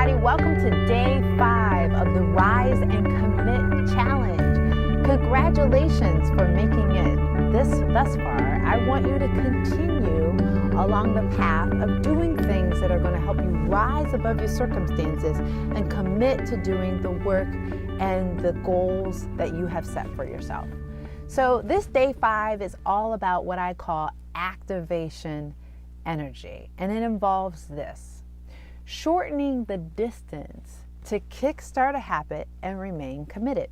everybody. Welcome to day 5 of the Rise and Commit Challenge. Congratulations for making it thus far. I want you to continue along the path of doing things that are going to help you rise above your circumstances and commit to doing the work and the goals that you have set for yourself. So this day 5 is all about what I call activation energy, and it involves this: shortening the distance to kickstart a habit and remain committed.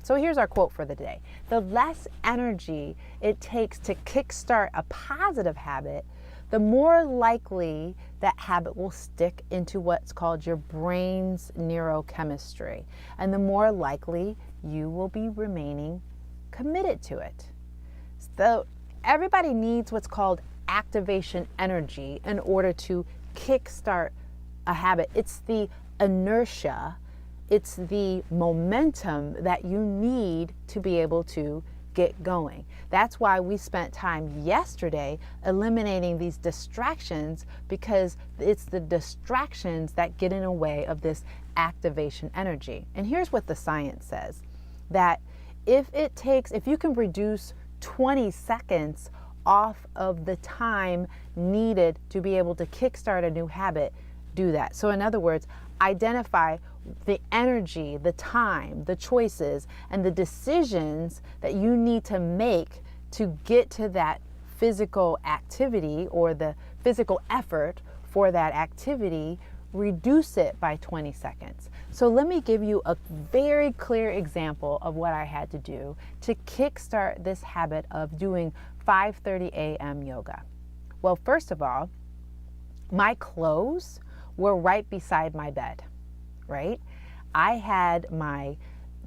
So here's our quote for the day: the less energy it takes to kickstart a positive habit, the more likely that habit will stick into what's called your brain's neurochemistry, and the more likely you will be remaining committed to it. So everybody needs what's called activation energy in order to kickstart a habit. It's the inertia, it's the momentum that you need to be able to get going. That's why we spent time yesterday eliminating these distractions, because it's the distractions that get in the way of this activation energy. And here's what the science says: that if you can reduce 20 seconds off of the time needed to be able to kickstart a new habit, do that. So in other words, identify the energy, the time, the choices, and the decisions that you need to make to get to that physical activity or the physical effort for that activity. Reduce it by 20 seconds. So let me give you a very clear example of what I had to do to kickstart this habit of doing 5:30 a.m. yoga. Well, first of all, my clothes were right beside my bed, right? I had my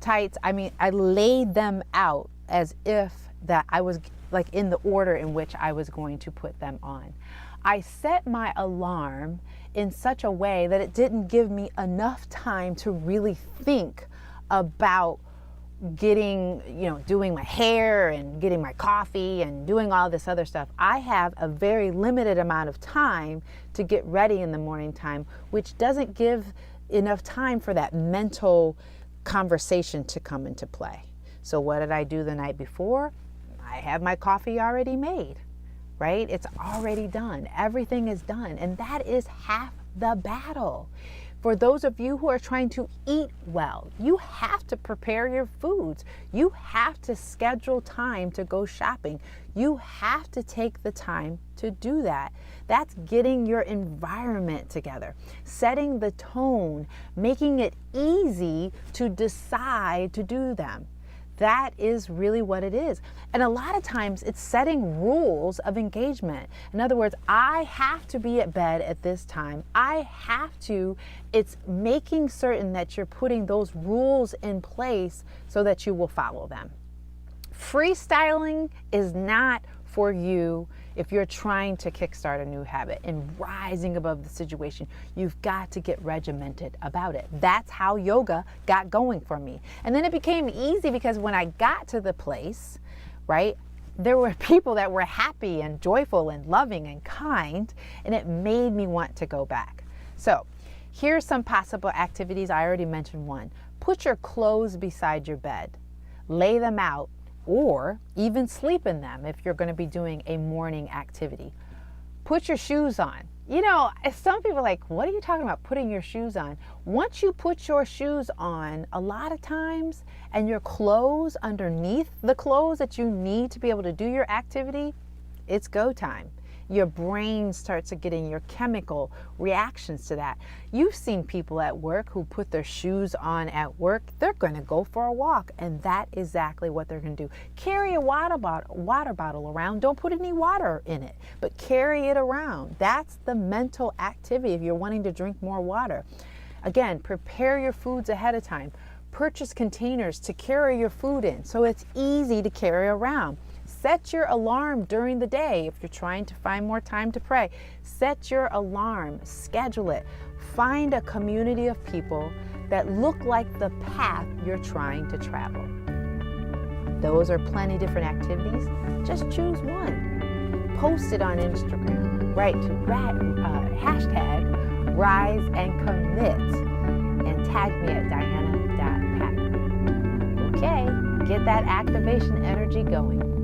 tights, I laid them out as if that I was like in the order in which I was going to put them on. I set my alarm in such a way that it didn't give me enough time to really think about doing my hair and getting my coffee and doing all this other stuff. I have a very limited amount of time to get ready in the morning time, which doesn't give enough time for that mental conversation to come into play. So what did I do the night before? I have my coffee already made, right? It's already done. Everything is done. And that is half the battle. For those of you who are trying to eat well, you have to prepare your foods. You have to schedule time to go shopping. You have to take the time to do that. That's getting your environment together, setting the tone, making it easy to decide to do them. That is really what it is. And a lot of times it's setting rules of engagement. In other words, I have to be at bed at this time. It's making certain that you're putting those rules in place so that you will follow them. Freestyling is not for you if you're trying to kickstart a new habit and rising above the situation. You've got to get regimented about it. That's how yoga got going for me. And then it became easy because when I got to the place, right, there were people that were happy and joyful and loving and kind, and it made me want to go back. So here's some possible activities. I already mentioned one. Put your clothes beside your bed. Lay them out, or even sleep in them if you're going to be doing a morning activity. Put your shoes on. Some people are like, what are you talking about putting your shoes on? Once you put your shoes on, a lot of times, and your clothes underneath the clothes that you need to be able to do your activity, it's go time. Your brain starts getting your chemical reactions to that. You've seen people at work who put their shoes on at work. They're going to go for a walk, and that's exactly what they're going to do. Carry a water bottle around. Don't put any water in it, but carry it around. That's the mental activity if you're wanting to drink more water. Again, prepare your foods ahead of time. Purchase containers to carry your food in so it's easy to carry around. Set your alarm during the day if you're trying to find more time to pray. Set your alarm, schedule it. Find a community of people that look like the path you're trying to travel. Those are plenty different activities. Just choose one. Post it on Instagram. Hashtag rise and commit. And tag me at diana.patton. Okay, get that activation energy going.